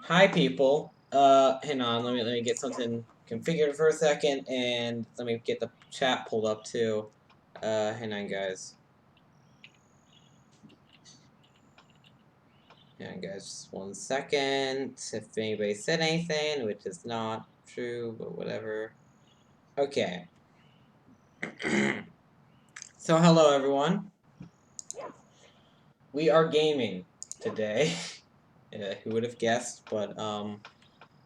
Hi, people. Hang on. Let me get something configured for a second, and let me get the chat pulled up too. Hang on, guys. Hang on, guys. Just 1 second. If anybody said anything, which is not true, but whatever. Okay. So, hello, everyone. We are gaming today. Who would have guessed? But I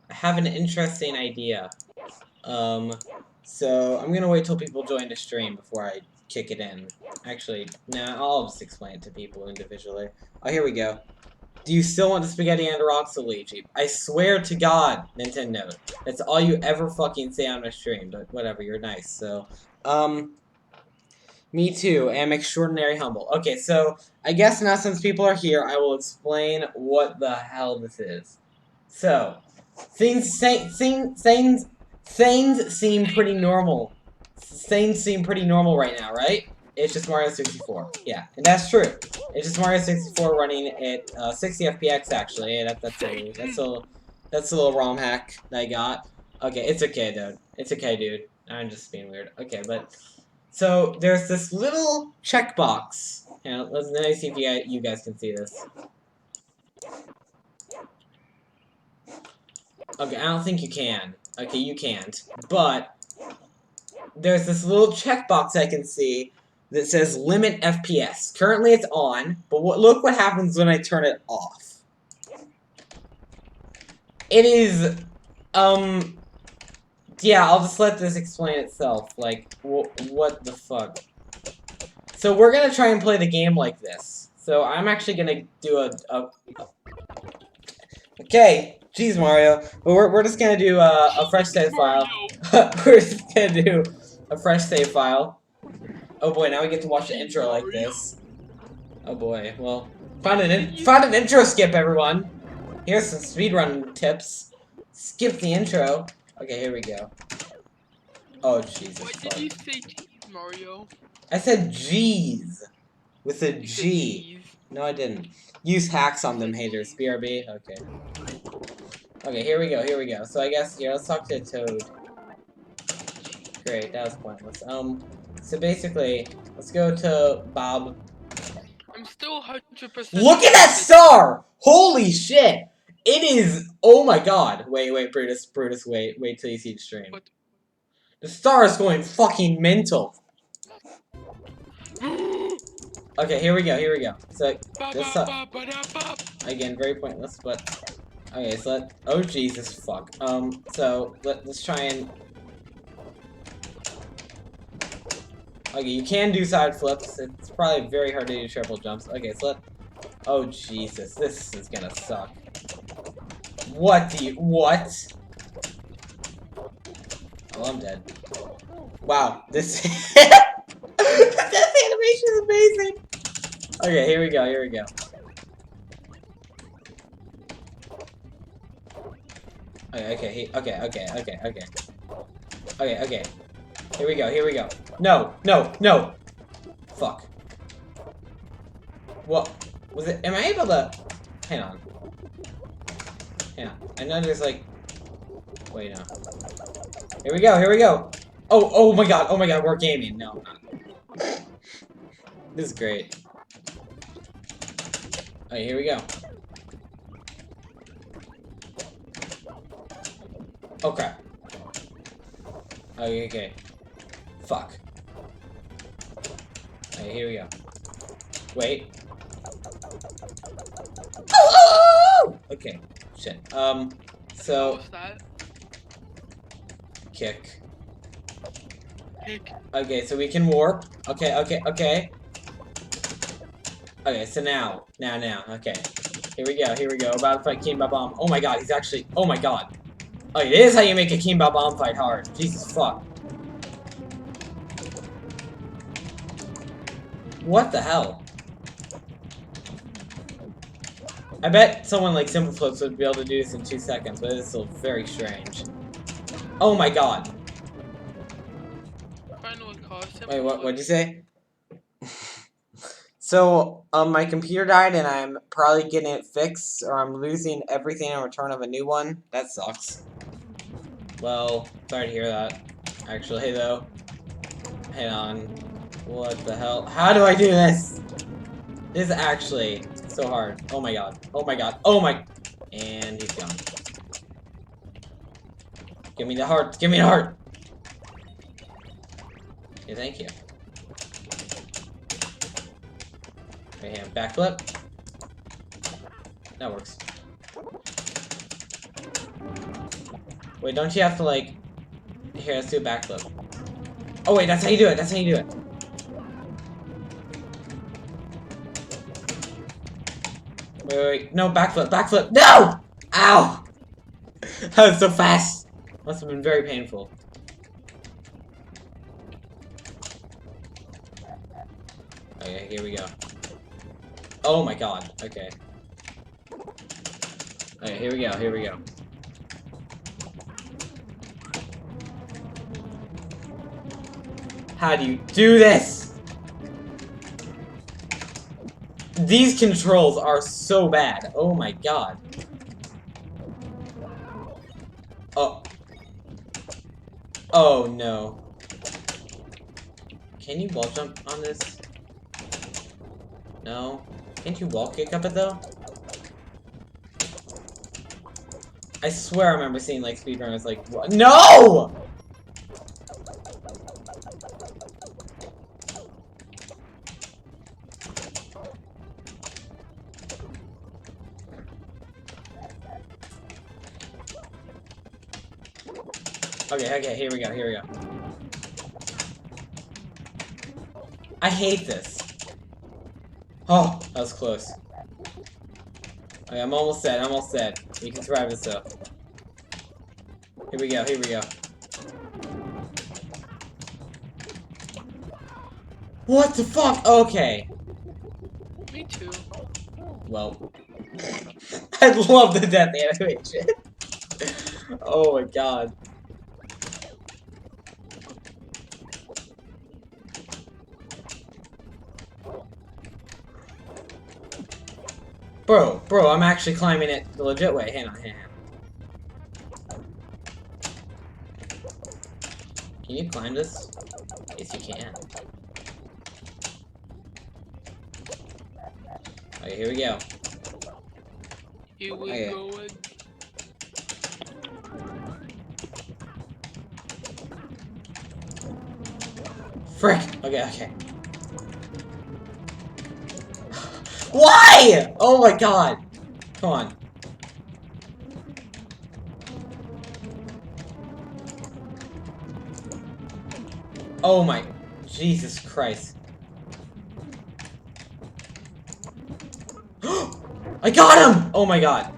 have an interesting idea. So I'm gonna wait till people join the stream before I kick it in. Actually, nah, I'll just explain it to people individually. Oh, here we go. Do you still want the spaghetti and rocks, Luigi? I swear to God, Nintendo. That's all you ever fucking say on a stream, but whatever, you're nice, so. Me too, am extraordinary humble. Okay, so, I guess now since people are here, I will explain what the hell this is. So, things seem pretty normal. Things seem pretty normal right now, right? It's just Mario 64. Yeah, and that's true. It's just Mario 64 running at 60 FPS actually. That's a little ROM hack that I got. Okay, it's okay, dude. It's okay, dude. I'm just being weird. Okay, but so there's this little checkbox. Let me see if you guys can see this. Okay, I don't think you can. Okay, you can't. But there's this little checkbox I can see that says limit FPS. Currently it's on, but look what happens when I turn it off. It is, yeah, I'll just let this explain itself. Like, what the fuck? So we're gonna try and play the game like this. So I'm actually gonna do okay, jeez, Mario. But we're just gonna do a fresh save file. We're just gonna do a fresh save file. Oh boy, now we get to watch the intro like this. Oh boy, well, find an intro skip, everyone. Here's some speedrun tips. Skip the intro. Okay, here we go. Oh Jesus. Why did you say cheese, Mario? I said G's with a G. No, I didn't. Use hacks on them haters. BRB. Okay. Okay, here we go. Here we go. So I guess here, let's talk to Toad. Great, that was pointless. So basically, let's go to Bob. I'm still 100%. Look at that star! Holy shit! It is. Oh my god! Wait, Brutus, wait till you see the stream. What? The star is going fucking mental. Okay, here we go. So this again, very pointless, but okay. So oh Jesus fuck. So let's try and. Okay, you can do side flips. It's probably very hard to do triple jumps. Okay, so oh Jesus, this is gonna suck. What? Oh, I'm dead. Wow, this this animation is amazing. Okay, here we go. Okay. Here we go. No. Fuck. What? Was it? Am I able to? Hang on. I know there's like. Wait, no. Here we go. Oh my god. We're gaming. No, I'm not. This is great. Okay, here we go. Okay. Okay. Fuck. Okay, here we go. Wait. Oh! Okay. Shit. So. What was that? Kick. Okay, so we can warp. Okay. Okay, so now. Okay. Here we go. About to fight King Bomb. Oh my god, he's actually. Oh my god. Oh, it is how you make a King Bomb fight hard. Jesus fuck. What the hell? I bet someone like Simple Flips would be able to do this in 2 seconds, but it's still very strange. Oh my god. Wait, what'd you say? So, my computer died and I'm probably getting it fixed, or I'm losing everything in return of a new one. That sucks. Well, sorry to hear that. Actually, though. Hang on. What the hell? How do I do this? This is actually so hard. Oh my god. Oh my god. Oh my... And he's gone. Give me the heart. Give me the heart. Okay, thank you. Right hand. Backflip. That works. Wait, don't you have to, like... Here, let's do a backflip. Oh, wait, that's how you do it. That's how you do it. Wait. No, backflip. Backflip. No! Ow! That was so fast. Must have been very painful. Okay, here we go. Oh my god. Okay. Okay, here we go. Here we go. How do you do this? These controls are so bad. Oh my god. Oh. Oh no. Can you wall jump on this? No. Can't you wall kick up it though? I swear I remember seeing like speedrunners like, what? No! Okay, here we go, here we go. I hate this. Oh, that was close. Okay, I'm almost dead, I'm almost dead. We can survive this though. Here we go, here we go. What the fuck? Okay. Me too. Well. I love the death animation. Oh my god. Bro, I'm actually climbing it the legit way. Hang on, hang on. Can you climb this? Yes, you can. Okay, here we go. Here we Okay. going. Frick! Okay. Why? Oh my god! Come on. Oh my... Jesus Christ. I got him! Oh my god.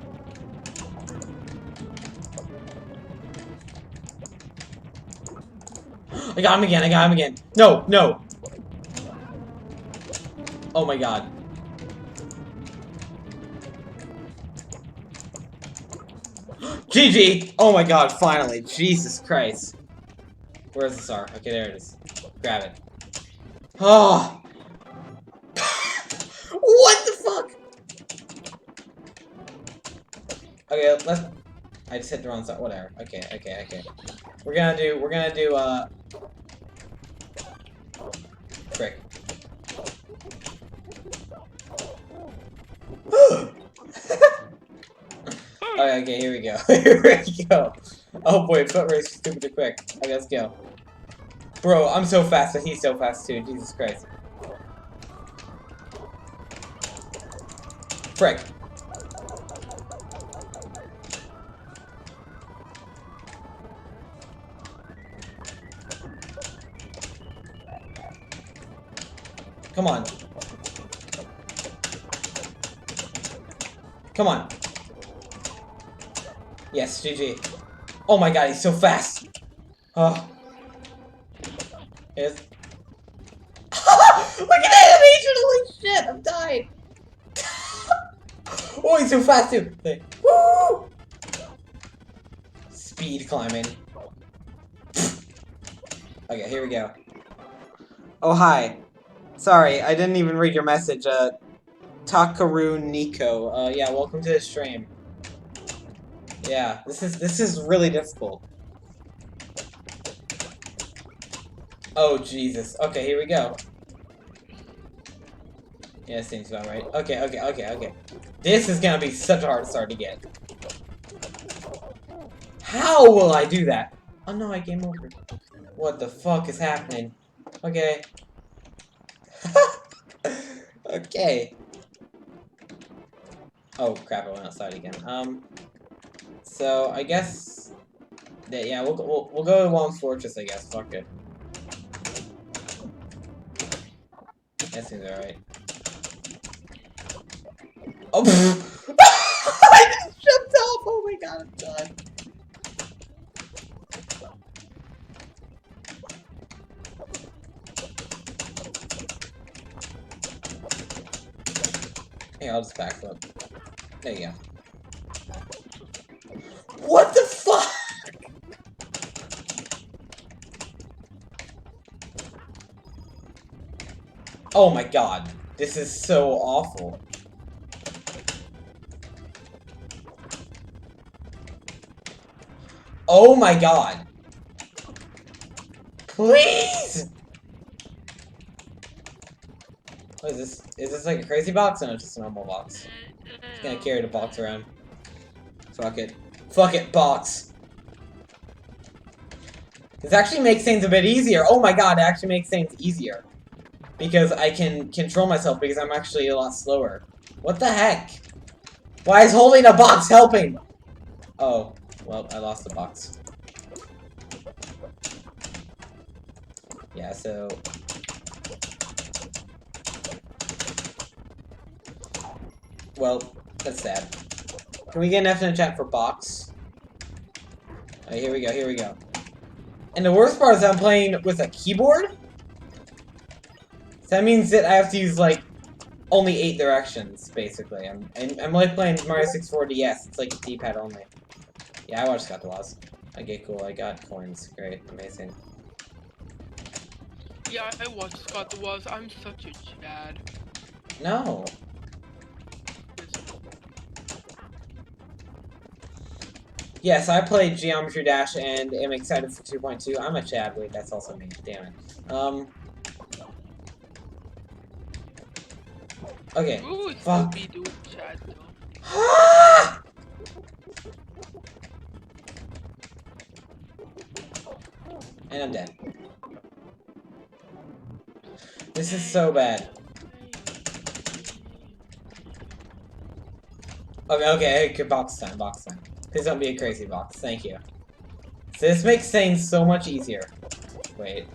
I got him again. No! Oh my god. GG! Oh my god, finally. Jesus Christ. Where's the star? Okay, there it is. Grab it. Oh! What the fuck? Okay, let's... I just hit the wrong star. Whatever. Okay. We're gonna do, Frick. Okay, here we go. Here we go. Oh boy, foot race is stupidly quick. Okay, let's go. Bro, I'm so fast, and he's so fast too. Jesus Christ. Frick. Come on. Come on. Yes, GG. Oh my god, he's so fast. Oh. Yes. Look at that animation! Holy shit, I'm dying. Oh, he's so fast too. Okay. Woo! Speed climbing. Okay, here we go. Oh, hi. Sorry, I didn't even read your message. Takaru Nico. Yeah, welcome to the stream. Yeah, this is really difficult. Oh Jesus. Okay, here we go. Yeah, seems about right. Okay. This is gonna be such a hard start to get. How will I do that? Oh no, I game over. What the fuck is happening? Okay. Okay. Oh crap! I went outside again. So I guess that yeah, we'll go to Wong's Fortress. I guess. Fuck it. That seems alright. Oh! I just jumped off. Oh my god, I'm done. Hey, I'll just backflip. There you go. What the fuck? Oh my god. This is so awful. Oh my god. Please! What is this? Is this like a crazy box? No, it's just a normal box. Just gonna carry the box around. Fuck it. Fuck it, box. This actually makes things a bit easier. Oh my god, it actually makes things easier. Because I can control myself because I'm actually a lot slower. What the heck? Why is holding a box helping? Oh, well, I lost the box. Yeah, so... Well, that's sad. Can we get an F in the chat for box? Alright, here we go. And the worst part is I'm playing with a keyboard? So that means that I have to use, like, only 8 directions, basically. I'm like playing Mario 64 DS. It's like a D-pad only. Yeah, I watched Got the Laws. Okay, cool. I got coins. Great. Amazing. Yeah, I watched Scott the Was. I'm such a Chad. No. Yes, I played Geometry Dash and am excited for 2.2. I'm a Chad. Wait, that's also me. Damn it. Okay. Ooh, it's Fuck. doing Chad though. And I'm dead. This is so bad. Okay, box time. Please don't be a crazy box. Thank you. So this makes things so much easier. Wait.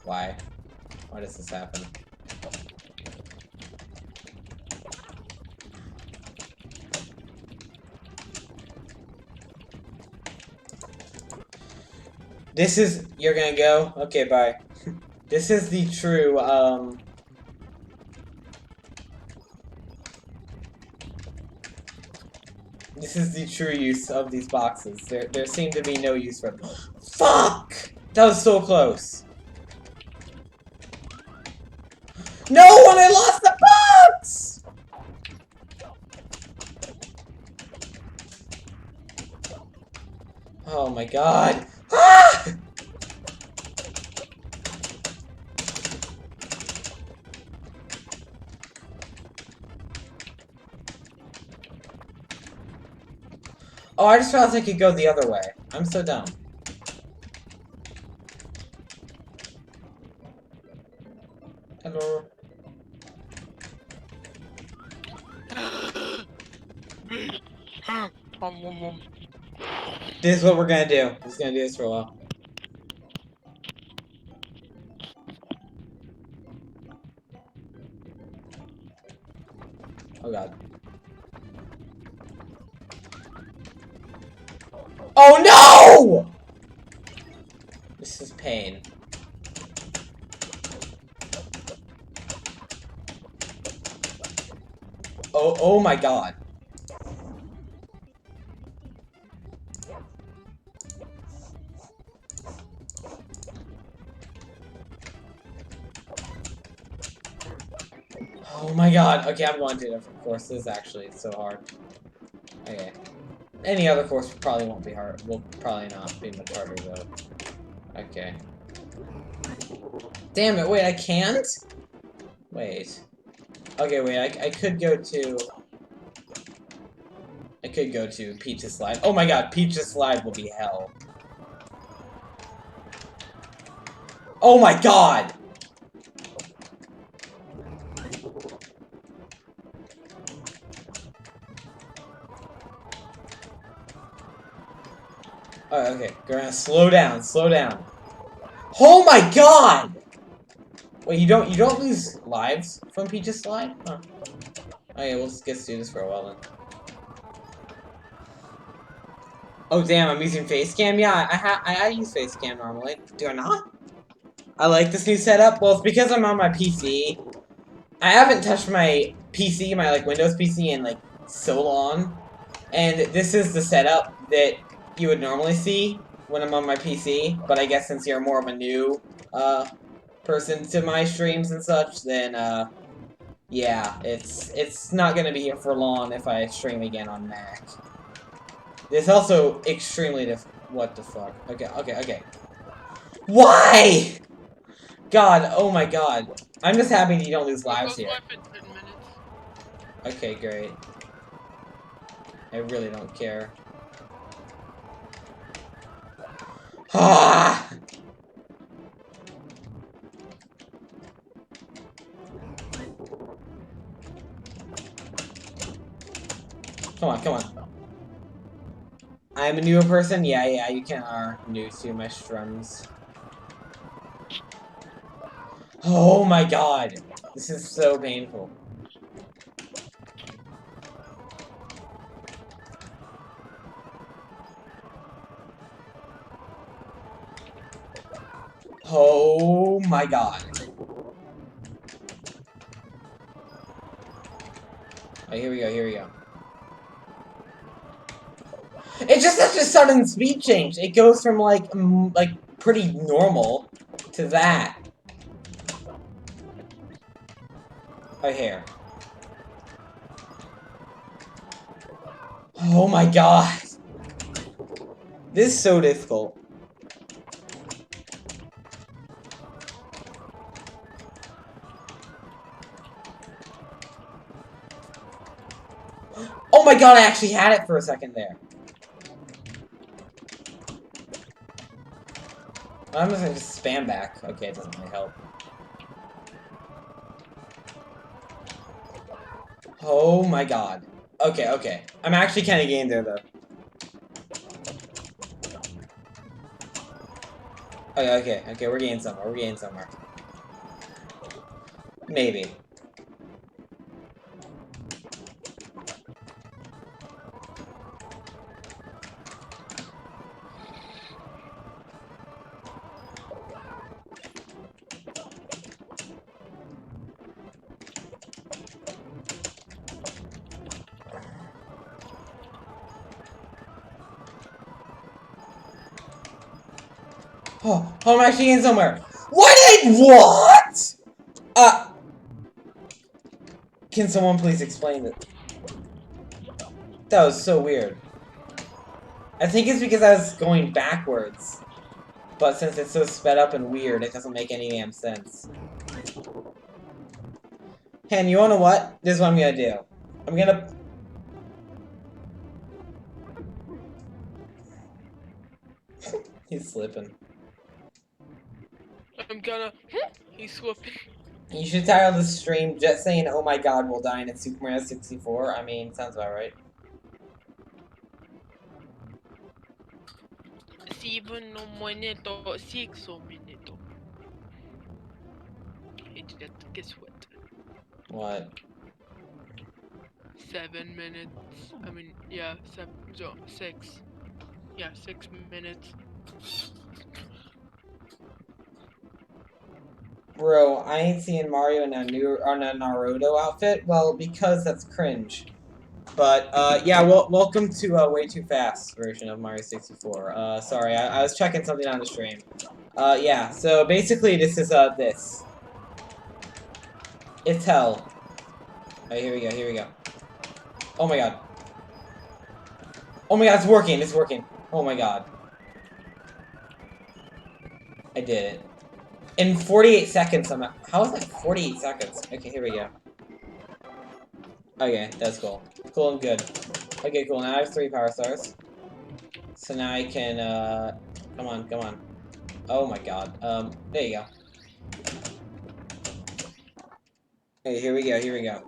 Why? Why does this happen? This is... You're gonna go? Okay, bye. This is the true, This is the true use of these boxes. There seemed to be no use for them. Fuck! That was so close. No! When I lost the box! Oh my god. Ah! Oh, I just realized I could go the other way. I'm so dumb. Hello. This is what we're gonna do. We're just gonna do this for a while. Oh god. Oh no! This is pain. Oh my god. Oh my god. Okay, I'm going to a different course. This is actually so hard. Okay. Any other course probably won't be hard. Will probably not be much harder though. Okay. Damn it, wait, I can't? Wait. Okay, wait, I could go to... I could go to Peach's Slide. Oh my god, Peach's Slide will be hell. Oh my god! Oh, okay, go around. Slow down, slow down. Oh my god! Wait, you don't lose lives from Peach's Slide? Huh. Okay, we'll just get to do this for a while then. Oh damn, I'm using Facecam? Yeah, I use Facecam normally. Do I not? I like this new setup. Well, it's because I'm on my PC. I haven't touched my PC, my like Windows PC in like so long. And this is the setup that you would normally see when I'm on my PC. But I guess since you're more of a new person to my streams and such, then yeah, it's not gonna be here for long if I stream again on Mac. It's also extremely what the fuck? Okay, okay, okay. Why? God, oh my god. I'm just happy you don't lose lives here. Okay, great. I really don't care. Ah! Come on, come on. I'm a newer person? Yeah, you can are new to my strums. Oh my god. This is so painful. Oh my god. Oh, here we go, here we go. It's just such a sudden speed change. It goes from like pretty normal to that. Oh, here. Oh my god. This is so difficult. Oh my god, I actually had it for a second there. I'm just gonna just spam back. Okay, it doesn't really help. Oh my god. Okay, okay. I'm actually kind of getting there, though. Okay, we're getting somewhere, we're getting somewhere. Maybe. Oh, I'm actually getting somewhere. What? Can someone please explain it? That was so weird. I think it's because I was going backwards. But since it's so sped up and weird, it doesn't make any damn sense. Hen, you wanna what? This is what I'm gonna do. I'm gonna... He's slipping. I'm gonna... He's slipping. You should title the stream just saying, oh my god, we'll die in Super Mario 64. I mean, sounds about right. 7 minuto, 6 minuto. Hey, guess what? What? 7 minutes. I mean, yeah, 6. Yeah, 6 minutes. Bro, I ain't seeing Mario in a Naruto outfit. Well, because that's cringe. But, yeah, welcome to Way Too Fast version of Mario 64. Sorry, I was checking something on the stream. Yeah, so basically this is, this. It's hell. Alright, here we go, here we go. Oh my god. Oh my god, it's working, it's working. Oh my god. I did it. In 48 seconds, I'm at... How is that 48 seconds? Okay, here we go. Okay, that's cool. Cool and good. Okay, cool, now I have 3 power stars. So now I can, come on, come on. Oh my god, there you go. Okay, here we go, here we go.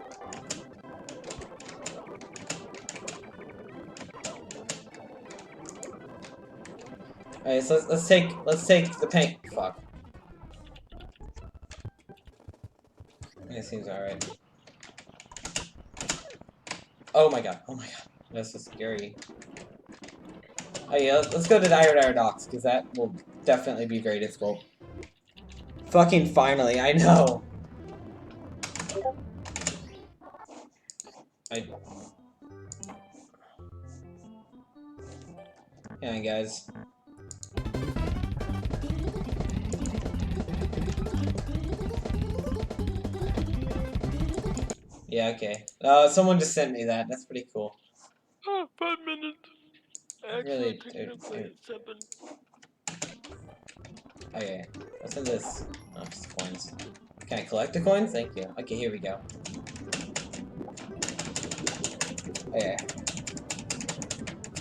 Alright, so let's take the paint. Fuck. It seems alright. Oh my god, oh my god. That's so scary. Oh yeah, let's go to the Iron Docks, because that will definitely be very difficult. Fucking finally, I know! Yeah, guys. Yeah, okay. Someone just sent me that. That's pretty cool. Oh, 5 minutes. Actually, Really, technically, 7. Okay, what's in this? Oh, just coins. Can I collect the coins? Thank you. Okay, here we go. Okay.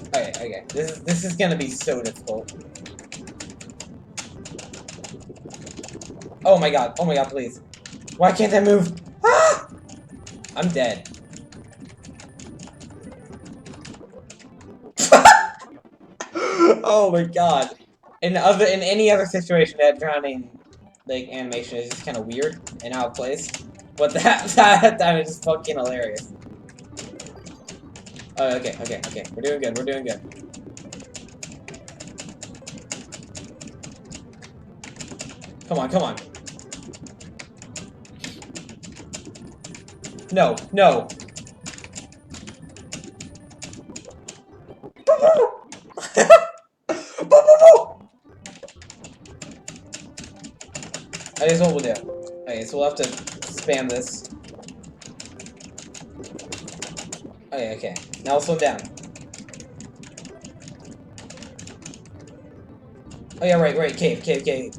Okay, okay. This is gonna be so difficult. Oh my god, please. Why can't I move? Ah! I'm dead. Oh my god. In any other situation, that drowning like animation is just kind of weird and out of place. But that time is just fucking hilarious. Oh, okay, okay, okay. We're doing good. We're doing good. Come on, come on. No, no. I guess what we'll do. Okay, so we'll have to spam this. Okay, okay. Now we'll slow down. Oh yeah, right, right. Cave, cave, cave.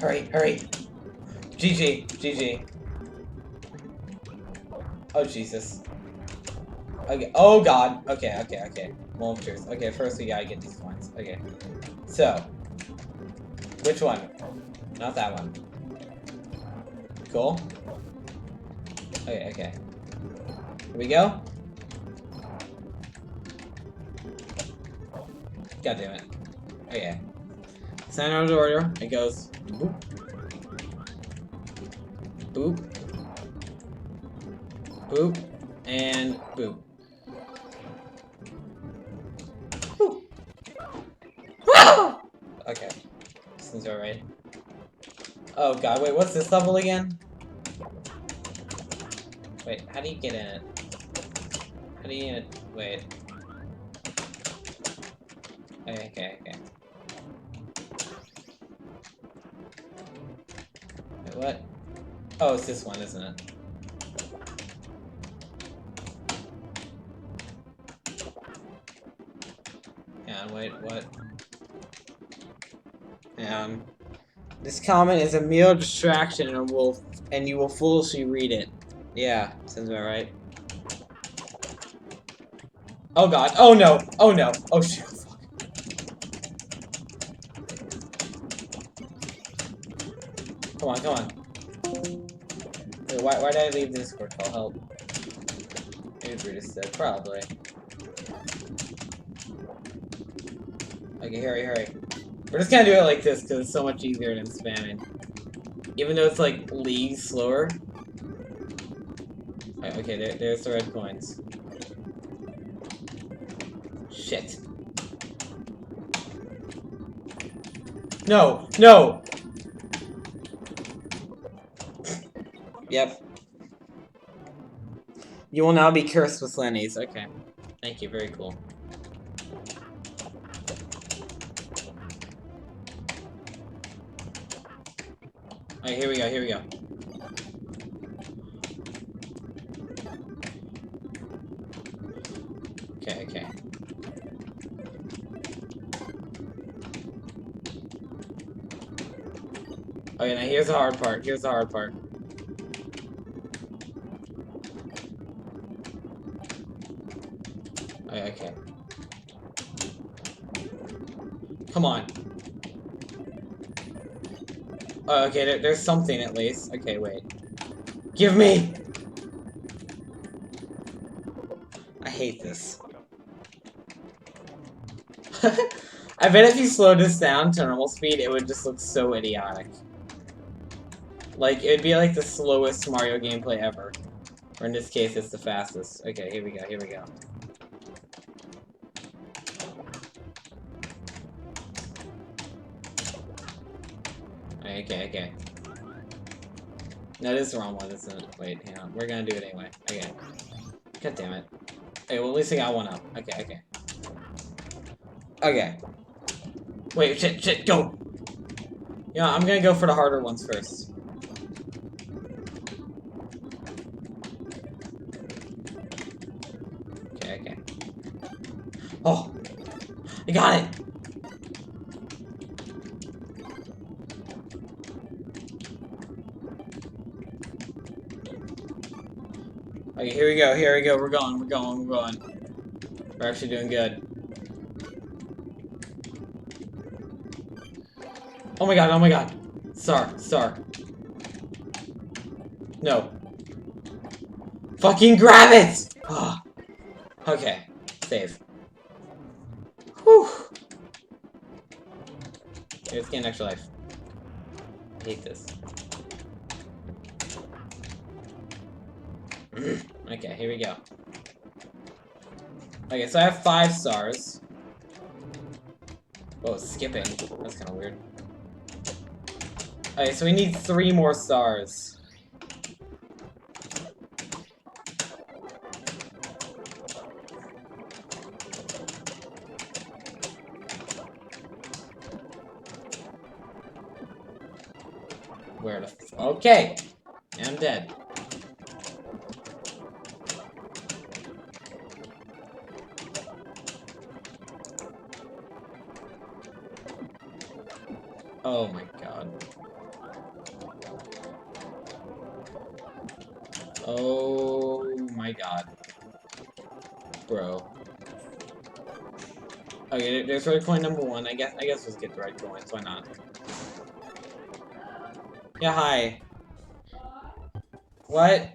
Hurry, hurry. GG, GG. Oh Jesus. Okay. Oh God. Okay, okay, okay. Moment of truth. Okay, first we gotta get these coins. Okay. So, which one? Not that one. Cool. Okay, okay. Here we go. God damn it. Okay. Sign out of order. It goes boop. Boop. Boop. And boop. Boop. Okay. Seems alright. Oh god, wait, what's this level again? Wait, how do you get in it? How do you get it? Wait. Okay, okay, okay. Wait, what? Oh, it's this one, isn't it? Yeah, wait, what? This comment is a mere distraction and you will foolishly read it. Yeah, sounds about right. Oh god, oh no, oh no, oh shit. Come on, come on. Wait, why did I leave the Discord call? Help. Maybe Brutus said, probably. Okay, hurry, hurry. We're just gonna do it like this because it's so much easier than spamming. Even though it's like leagues slower. Okay, there's the red coins. Shit. No, no! Yep. You will now be cursed with Lenny's. Okay. Thank you, very cool. Alright, here we go, here we go. Okay, okay. Okay, now here's the hard part. Here's the hard part. Okay, okay. Come on. Oh, okay, there's something at least. Okay, wait. Give me! I hate this. I bet if you slowed this down to normal speed, it would just look so idiotic. Like, it'd be like the slowest Mario gameplay ever. Or in this case, it's the fastest. Okay, here we go, here we go. Okay, okay. No, this is the wrong one, isn't it? Wait, hang on. We're gonna do it anyway. Okay. God damn it. Okay, well, at least I got one up. Okay, okay. Okay. Wait, shit, go! Yeah, I'm gonna go for the harder ones first. Okay, okay. Oh! I got it! Okay, here we go, we're going. We're actually doing good. Oh my god. Star. No. Fucking grab it! Okay, save. Whew. Okay, let's get an extra life. I hate this. Okay, here we go. Okay, so I have 5 stars. Oh, skipping. That's kind of weird. Okay, so we need 3 more stars. Where the f— okay! I'm dead. Oh my god. Oh my god. Bro. Okay, there's red coin number 1. I guess let's get the red coins. Why not? Yeah, hi. What?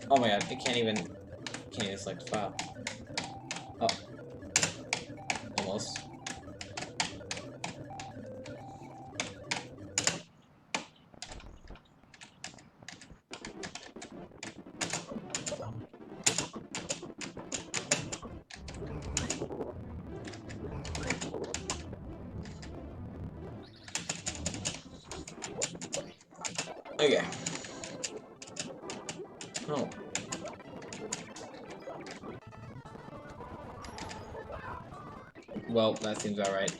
Oh my god, it can't even select file. Oh. Almost. Okay. Oh. Well, that seems alright.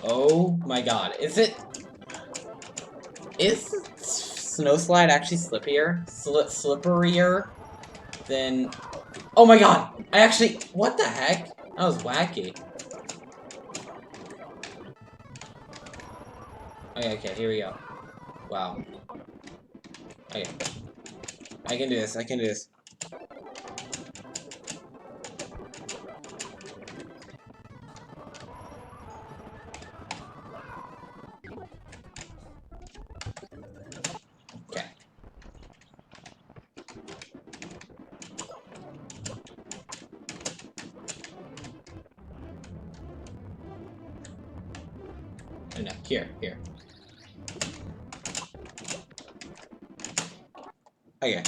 Oh my god. Is Snowslide actually slipperier? Slipperier than— oh my god! I actually— what the heck? That was wacky. Okay, here we go. Wow. Okay. I can do this, Okay. Oh, no, here. Okay.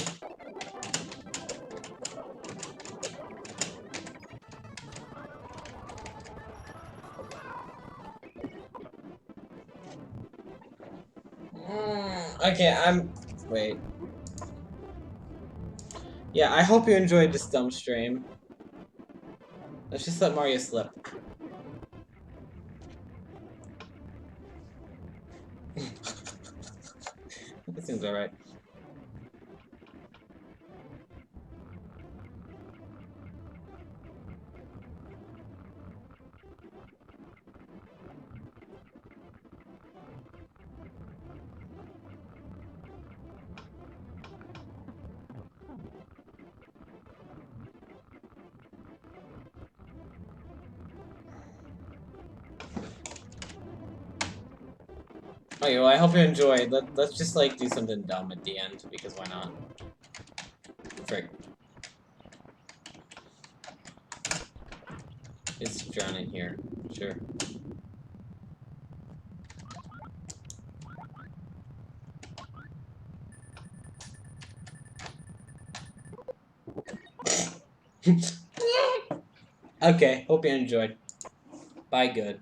Okay, wait. Yeah, I hope you enjoyed this dumb stream. Let's just let Mario slip. That seems alright. Okay, well, I hope you enjoyed. Let's just, like, do something dumb at the end, because why not? Frick. It's drowning here. Sure. Okay, hope you enjoyed. Bye, good.